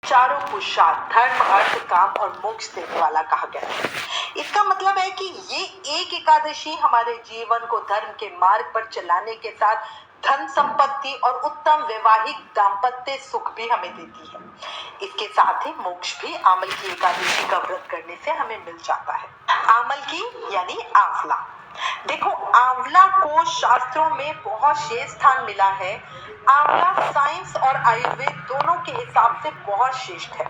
चारों पुरुषार्थ धर्म, अर्थ, काम और मोक्ष देने वाला कहा गया है। इसका मतलब है कि ये एक एकादशी हमारे जीवन को धर्म के मार्ग पर चलाने के साथ धन संपत्ति और उत्तम वैवाहिक दाम्पत्य सुख भी हमें देती है। इसके साथ ही मोक्ष भी आमल की एकादशी का व्रत करने से हमें मिल जाता है। आमल की यानी आंवला। देखो, आंवला को शास्त्रों में बहुत शेष स्थान मिला है। आंवला साइंस और आयुर्वेद दोनों के हिसाब से बहुत श्रेष्ठ है।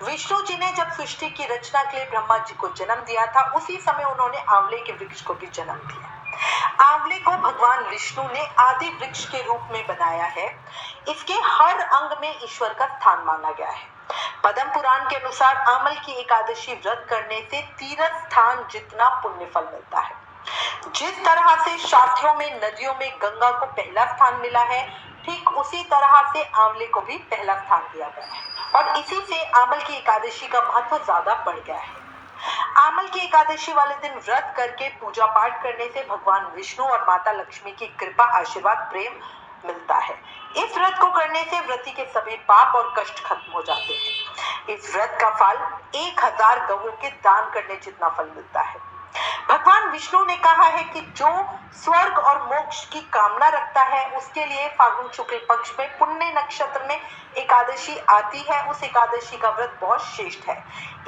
विष्णु जी ने जब सृष्टि की रचना के लिए ब्रह्मा जी को जन्म दिया था, उसी समय उन्होंने आंवले के वृक्ष को भी जन्म दिया। आंवले को भगवान विष्णु ने आदि वृक्ष के रूप में बनाया है। इसके हर अंग में ईश्वर का स्थान माना गया है। पद्म पुराण के अनुसार आमल की एकादशी व्रत करने से तीर्थ स्थान जितना पुण्य फल मिलता है। जिस तरह से शास्त्रों में नदियों में गंगा को पहला स्थान मिला है, ठीक उसी तरह से आंवले को भी पहला स्थान दिया गया है और इसी से आमल की एकादशी का महत्व ज्यादा बढ़ गया है। आमल की एकादशी वाले दिन व्रत करके पूजा पाठ करने से भगवान विष्णु और माता लक्ष्मी की कृपा, आशीर्वाद, प्रेम मिलता है। इस व्रत को करने से व्रती के सभी पाप और कष्ट खत्म हो जाते हैं। इस व्रत का फल 1000 गौओं के दान करने जितना फल मिलता है। भगवान विष्णु ने कहा है कि जो स्वर्ग और मोक्ष की कामना रखता है, उसके लिए फाल्गुन शुक्ल पक्ष में पुण्य नक्षत्र में एकादशी आती है। उस एकादशी का व्रत बहुत श्रेष्ठ है।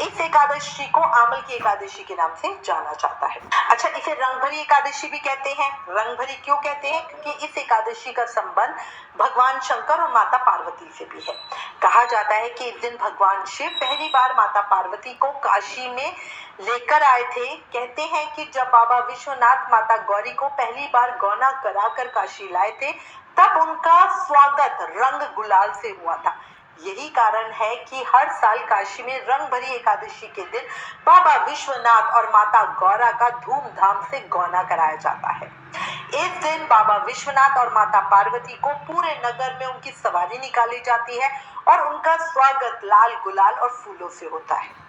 इस एकादशी को आमल की एकादशी के नाम से जाना जाता है। अच्छा, इसे रंगभरी एकादशी भी कहते हैं। रंगभरी क्यों कहते हैं? क्योंकि इस एकादशी का संबंध भगवान शंकर और माता पार्वती से भी है। कहा जाता है कि इस दिन भगवान शिव पहली बार माता पार्वती को काशी में लेकर आए थे। कहते हैं कि जब बाबा विश्वनाथ माता गौरी को पहली बार गौना कराकर काशी लाए थे, तब उनका स्वागत रंग गुलाल से हुआ था। यही कारण है कि हर साल काशी में रंग भरी एकादशी के दिन बाबा विश्वनाथ और माता गौरा का धूमधाम से गौना कराया जाता है। इस दिन बाबा विश्वनाथ और माता पार्वती को पूरे नगर में उनकी सवारी निकाली जाती है और उनका स्वागत लाल गुलाल और फूलों से होता है।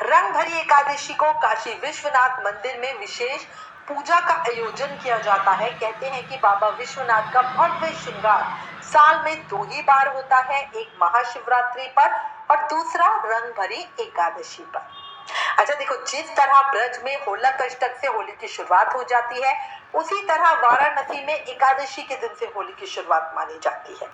रंग भरी एकादशी को काशी विश्वनाथ मंदिर में विशेष पूजा का आयोजन किया जाता है। कहते हैं कि बाबा विश्वनाथ का भव्य श्रृंगार साल में 2 ही बार होता है, एक महाशिवरात्रि पर और दूसरा रंग भरी एकादशी पर। अच्छा देखो, जिस तरह ब्रज में होलक अष्टक से होली की शुरुआत हो जाती है, उसी तरह वाराणसी में एकादशी के दिन से होली की शुरुआत मानी जाती है।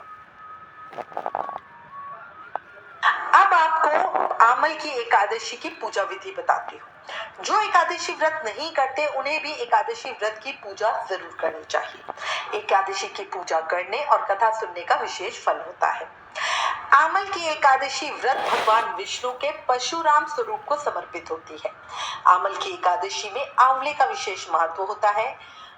अब आपको आमल की एकादशी की पूजा विधि बताती हूँ। जो एकादशी व्रत नहीं करते, उन्हें भी एकादशी व्रत की पूजा जरूर करनी चाहिए। एकादशी की पूजा करने और कथा सुनने का विशेष फल होता है। आमल की एकादशी व्रत भगवान विष्णु के परशुराम स्वरूप को समर्पित होती है। आमल की एकादशी में आंवले का विशेष महत्व होता है।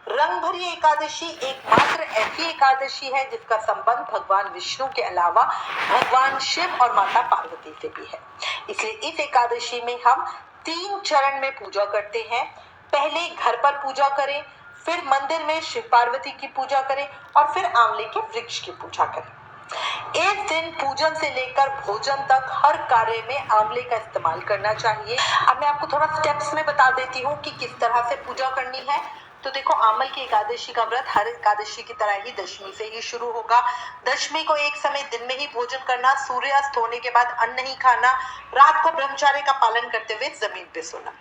रंग भरी एकादशी एकमात्र ऐसी एकादशी है जिसका संबंध भगवान विष्णु के अलावा भगवान शिव और माता पार्वती से भी है। इसलिए इस एकादशी में हम 3 चरण में पूजा करते हैं। पहले घर पर पूजा करें, फिर मंदिर में शिव पार्वती की पूजा करें और फिर आंवले के वृक्ष की पूजा करें। एक दिन पूजन से लेकर भोजन तक हर कार्य में आंवले का इस्तेमाल करना चाहिए। अब मैं आपको थोड़ा स्टेप्स में बता देती हूँ कि किस तरह से पूजा करनी है। तो देखो, आमल की एकादशी का व्रत हर एकादशी की तरह ही दशमी से ही शुरू होगा। दशमी को एक समय दिन में ही भोजन करना, सूर्यास्त होने के बाद अन्न नहीं खाना, रात को ब्रह्मचर्य का पालन करते हुए जमीन पे सोना।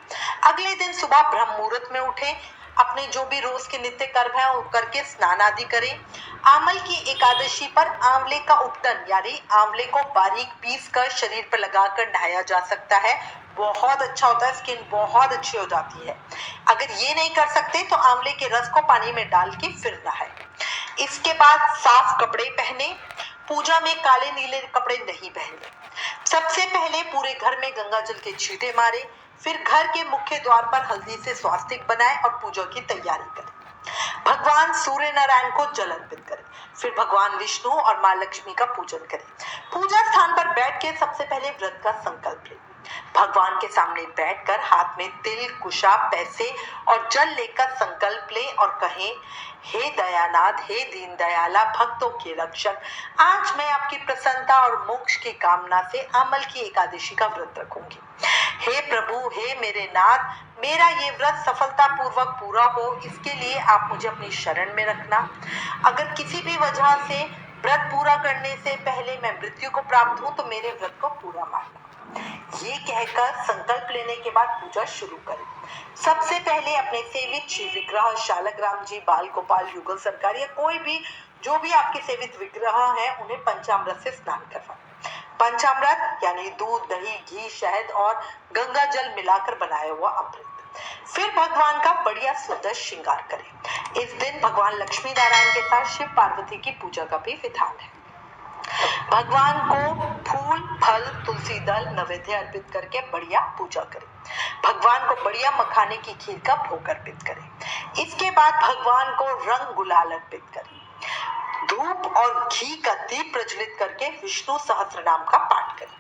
अगले दिन सुबह ब्रह्म मुहूर्त में उठें, अपने जो भी रोज के नित्य कर्म है वो करके स्नान आदि करें। आमल की एकादशी पर आंवले का उपटन यानी आंवले को बारीक पीस कर शरीर पर लगाकर नहाया जा सकता है। बहुत अच्छा होता है, स्किन बहुत अच्छी हो जाती है। अगर ये नहीं कर सकते तो आंवले के रस को पानी में डाल के फिर नहाएं। इसके बाद साफ कपड़े पहने, पूजा में काले नीले कपड़े नहीं पहने। सबसे पहले पूरे घर में गंगा जल के छींटे मारे, फिर घर के मुख्य द्वार पर हल्दी से स्वास्तिक बनाएं और पूजा की तैयारी करें। भगवान सूर्य नारायण को जल अर्पित करें, फिर भगवान विष्णु और मां लक्ष्मी का पूजन करें। पूजा स्थान पर बैठ के सबसे पहले व्रत का संकल्प लें। भगवान के सामने बैठकर हाथ में तिल, कुशा, पैसे और जल लेकर संकल्प लें और कहें, हे दयानाथ, हे दीन दयाला, भक्तों के रक्षक, आज मैं आपकी प्रसन्नता और मोक्ष की कामना से आमल की एकादशी का व्रत रखूंगी। हे प्रभु, हे मेरे नाथ, मेरा ये व्रत सफलता पूर्वक पूरा हो, इसके लिए आप मुझे अपनी शरण में रखना। अगर किसी भी वजह से व्रत पूरा करने से पहले मैं मृत्यु को प्राप्त हूँ तो मेरे व्रत को पूरा मानना। ये कहकर संकल्प लेने के बाद पूजा शुरू करें। सबसे पहले अपने सेवित शिव विग्रह, शालग्राम जी, बाल गोपाल, युगल सरकार या कोई भी जो भी आपके सेवित विग्रह है उन्हें पंचामृत से स्नान करवाएं। पंचामृत यानी दूध, दही, घी, शहद और गंगा जल मिलाकर बनाया हुआ अमृत। फिर भगवान का बढ़िया सुंदर श्रृंगार करें। इस दिन भगवान लक्ष्मी नारायण के साथ शिव पार्वती की पूजा का भी विधान है। भगवान को फूल, फल, तुलसी दल, नैवेद्य अर्पित करके बढ़िया पूजा करें। भगवान को बढ़िया मखाने की खीर का भोग अर्पित करें। इसके बाद भगवान को रंग गुलाल अर्पित करें। धूप और घी का दीप प्रज्वलित करके विष्णु सहस्त्रनाम का पाठ करें।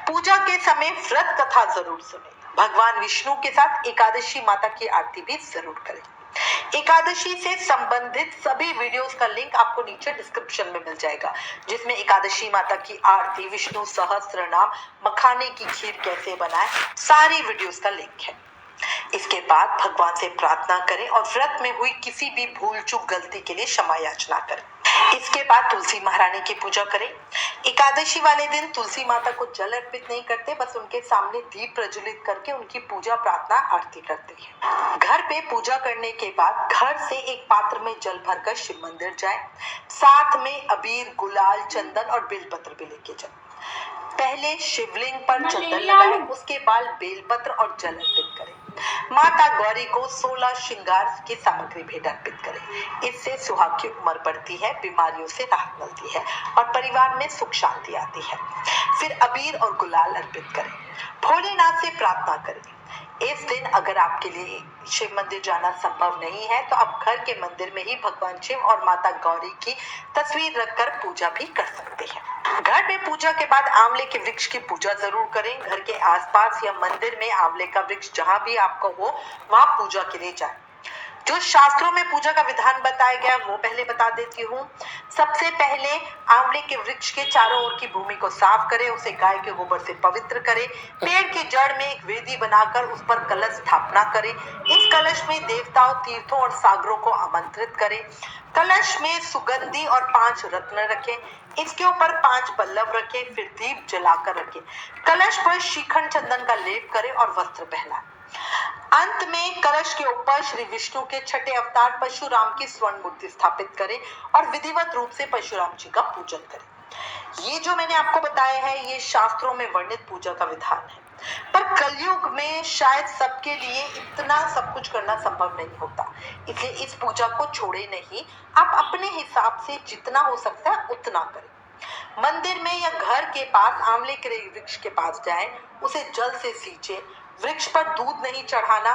पूजा के समय व्रत कथा जरूर सुने। भगवान विष्णु के साथ एकादशी माता की आरती भी जरूर करें। एकादशी से संबंधित सभी वीडियोस का लिंक आपको नीचे डिस्क्रिप्शन में मिल जाएगा, जिसमें एकादशी माता की आरती, विष्णु सहस्त्रनाम, मखाने की खीर कैसे बनाएं, सारी वीडियोस का लिंक है। इसके बाद भगवान से प्रार्थना करें और व्रत में हुई किसी भी भूल चूक गलती के लिए क्षमा याचना करें। इसके बाद तुलसी महारानी की पूजा करें। एकादशी वाले दिन तुलसी माता को जल अर्पित नहीं करते, बस उनके सामने दीप प्रज्वलित करके उनकी पूजा प्रार्थना आरती करते हैं। घर पे पूजा करने के बाद घर से एक पात्र में जल भरकर शिव मंदिर जाएं। साथ में अबीर, गुलाल, चंदन और बेलपत्र भी लेके जाएं। पहले शिवलिंग पर चंदन लगाएं, उसके बाद बेलपत्र और जल अर्पित करें। माता गौरी को 16 श्रृंगार की सामग्री भेंट अर्पित करें। इससे सुहाग की उम्र बढ़ती है, बीमारियों से राहत मिलती है और परिवार में सुख शांति आती है। फिर अबीर और गुलाल अर्पित करें। भोलेनाथ से प्रार्थना करें। इस दिन अगर आपके लिए शिव मंदिर जाना संभव नहीं है तो आप घर के मंदिर में ही भगवान शिव और माता गौरी की तस्वीर रखकर पूजा भी कर सकते हैं। घर में पूजा के बाद आंवले के वृक्ष की पूजा जरूर करें। घर के आसपास या मंदिर में आंवले का वृक्ष जहां भी आपको हो वहां पूजा के लिए जाएं। जो शास्त्रों में पूजा का विधान बताया गया वो पहले बता देती हूँ। सबसे पहले आंवले के वृक्ष के चारों ओर की भूमि को साफ करें, उसे गाय के गोबर से पवित्र करें। पेड़ की जड़ में एक वेदी बनाकर उस पर कलश स्थापना करें। इस कलश में देवताओं, तीर्थों और सागरों को आमंत्रित करें। कलश में सुगंधी और 5 रत्न रखें। इसके ऊपर 5 पल्लव रखें, फिर दीप जलाकर रखें। कलश पर श्रीखंड चंदन का लेप करें और वस्त्र पहनाएं। अंत में कलश के ऊपर श्री विष्णु के छठे अवतार परशुराम की स्वर्ण मूर्ति स्थापित करें और विधिवत रूप से परशुराम जी का पूजन करें। ये जो मैंने आपको बताया है ये शास्त्रों में वर्णित पूजा का विधान है, पर कलयुग में शायद सबके लिए इतना सब कुछ करना संभव नहीं होता, इसलिए इस पूजा को छोड़े नहीं। आप अपने हिसाब से जितना हो सकता है उतना करें। मंदिर में या घर के पास आंवले के वृक्ष के पास जाएं, उसे जल से सींचे। वृक्ष पर दूध नहीं चढ़ाना,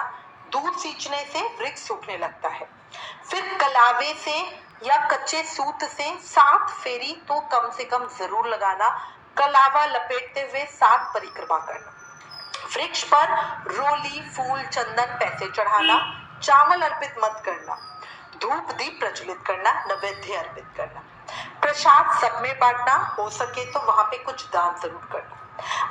दूध सींचने से वृक्ष सूखने लगता है। फिर कलावे से या कच्चे सूत से 7 फेरी तो कम से कम जरूर लगाना। कलावा लपेटते हुए 7 परिक्रमा करना। वृक्ष पर रोली, फूल, चंदन, पैसे चढ़ाना। चावल अर्पित मत करना। धूप दीप प्रज्वलित करना, नैवेद्य अर्पित करना। प्रसाद सब में बांटना, हो सके तो वहां पे कुछ दान जरूर करना।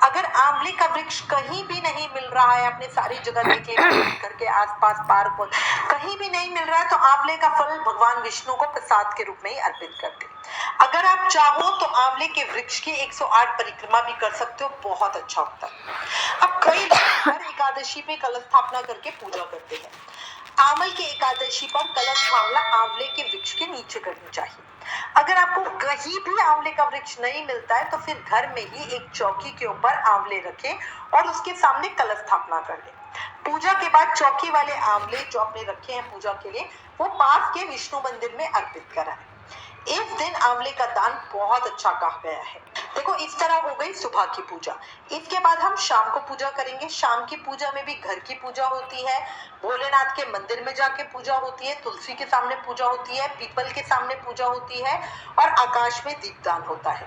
अगर आंवले का वृक्ष कहीं भी नहीं मिल रहा है, आपने सारी जगह देख लिया, घर के आसपास पार्क कहीं भी नहीं मिल रहा है, तो आंवले का फल भगवान विष्णु को प्रसाद के रूप में ही अर्पित करते हैं। अगर आप चाहो तो आंवले के वृक्ष की 108 परिक्रमा भी कर सकते हो, बहुत अच्छा होता है। अब कई लोग हर एकादशी पे कलश स्थापना करके पूजा करते हैं। आंवल की एकादशी पर कलश स्थापना आंवले के वृक्ष के नीचे करनी चाहिए। अगर आपको कहीं भी आंवले का वृक्ष नहीं मिलता है तो फिर घर में ही एक चौकी के ऊपर आंवले रखें और उसके सामने कलश स्थापना कर लें। पूजा के बाद चौकी वाले आंवले जो आपने रखे हैं पूजा के लिए, वो पास के विष्णु मंदिर में अर्पित कराएं। इस दिन आंवले का दान बहुत अच्छा कहा गया है। देखो, इस तरह हो गई सुबह की पूजा। इसके बाद हम शाम को पूजा करेंगे। शाम की पूजा में भी घर की पूजा होती है, भोलेनाथ के मंदिर में जाके पूजा होती है, तुलसी के सामने पूजा होती है, पीपल के सामने पूजा होती है और आकाश में दीपदान होता है।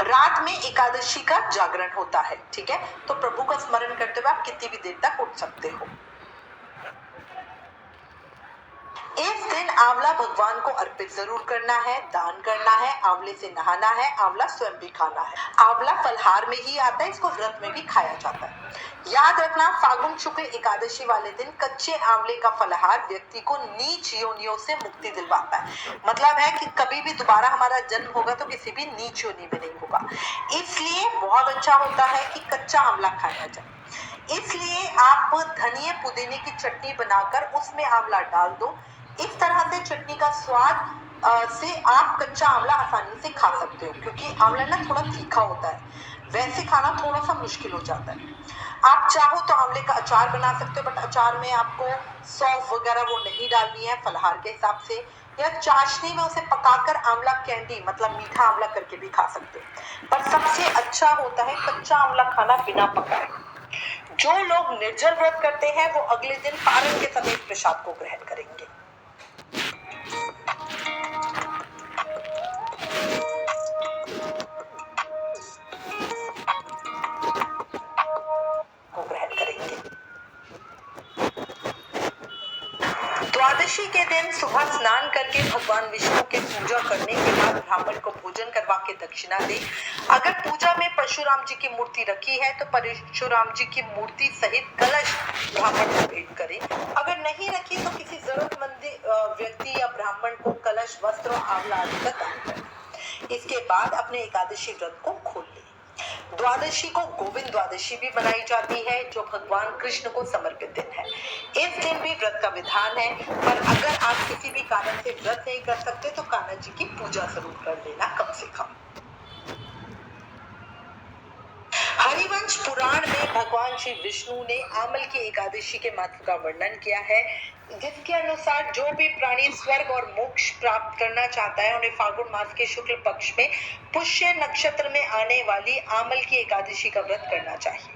रात में एकादशी का जागरण होता है। ठीक है, तो प्रभु का स्मरण करते हुए आप कितनी भी देर तक उठ सकते हो। इस दिन आंवला भगवान को अर्पित जरूर करना है, दान करना है, आंवले से नहाना है, आंवला स्वयं भी खाना है। आंवला फलहार में ही आता है, इसको व्रत में भी खाया जाता है। याद रखना, फागुन शुक्ल एकादशी वाले दिन कच्चे आंवले का फलहार व्यक्ति को नीच योनियों से मुक्ति दिलवाता है। मतलब है कि कभी भी दोबारा हमारा जन्म होगा तो किसी भी नीच योनि में नहीं होगा। इसलिए बहुत अच्छा होता है कि कच्चा आंवला खाया जाए। इसलिए आप धनिए पुदीने की चटनी बनाकर उसमें आंवला डाल दो। इस तरह से चटनी का स्वाद से आप कच्चा आंवला आसानी से खा सकते हो, क्योंकि आंवला ना थोड़ा तीखा होता है, वैसे खाना थोड़ा सा मुश्किल हो जाता है। आप चाहो तो आंवले का अचार बना सकते हो, बट अचार में आपको सौंफ वगैरह वो नहीं डालनी है फलहार के हिसाब से। या चाशनी में उसे पकाकर आंवला कैंडी मतलब मीठा आंवला करके भी खा सकते हो। पर सबसे अच्छा होता है कच्चा आंवला खाना बिना पकाए। जो लोग निर्जल व्रत करते हैं वो अगले दिन पारण के समेत प्रसाद को ग्रहण करेंगे। द्वादशी के दिन सुबह स्नान करके भगवान विष्णु के पूजा करने के बाद ब्राह्मण को भोजन करवा के दक्षिणा दे। अगर पूजा में परशुराम जी की मूर्ति रखी है तो परशुराम जी की मूर्ति सहित कलश ब्राह्मण को भेंट करें। अगर नहीं रखी तो किसी जरूरतमंद व्यक्ति या ब्राह्मण को कलश, वस्त्र और आंवला आदि का दान करें। इसके बाद अपने एकादशी व्रत को खोल लें। द्वादशी को गोविंद द्वादशी भी मनाई जाती है, जो भगवान कृष्ण को समर्पित दिन है। इस दिन भी व्रत का विधान है, पर अगर आप किसी भी कारण से व्रत नहीं कर सकते तो कान्हा जी की पूजा जरूर कर लेना कम से कम। हरिवंश पुराण में भगवान श्री विष्णु ने आमल की एकादशी के महत्व का वर्णन किया है, जिसके अनुसार जो भी प्राणी स्वर्ग और मोक्ष प्राप्त करना चाहता है उन्हें फागुन मास के शुक्ल पक्ष में पुष्य नक्षत्र में आने वाली आमल की एकादशी का व्रत करना चाहिए।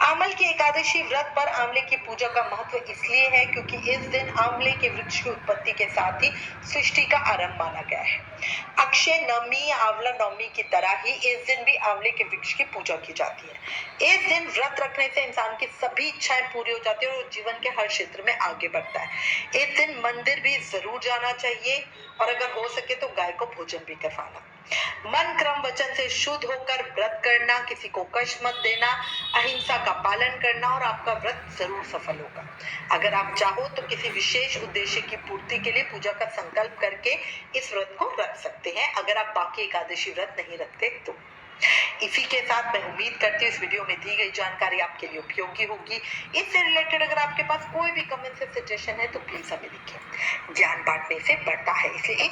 आमल की एकादशी व्रत पर आंवले की पूजा का महत्व इसलिए है क्योंकि इस दिन आंवले के वृक्ष की उत्पत्ति के साथ ही सृष्टि का आरंभ माना गया है। अक्षय नवमी या आंवला नवमी की तरह ही इस दिन भी आंवले के वृक्ष की पूजा की जाती है। इस दिन व्रत रखने से इंसान की सभी इच्छाएं पूरी हो जाती है और जीवन के हर क्षेत्र में आगे बढ़ता है। इस दिन मंदिर भी जरूर जाना चाहिए और अगर हो सके तो गाय को भोजन भी करवाना। मन क्रम वचन से शुद्ध होकर व्रत करना, किसी को कष्ट मत देना, अहिंसा का पालन करना और आपका व्रत जरूर सफल होगा। अगर आप चाहो तो किसी विशेष उद्देश्य की पूर्ति के लिए पूजा का संकल्प करके इस व्रत को रख सकते हैं, अगर आप बाकी एकादशी व्रत नहीं रखते तो। इसी के साथ मैं उम्मीद करती हूँ इस वीडियो में दी गई जानकारी आपके लिए उपयोगी होगी। इससे रिलेटेड अगर आपके पास कोई भी कमेंट या सजेशन है तो प्लीज हमें लिखें। ज्ञान बांटने से बढ़ता है, इसलिए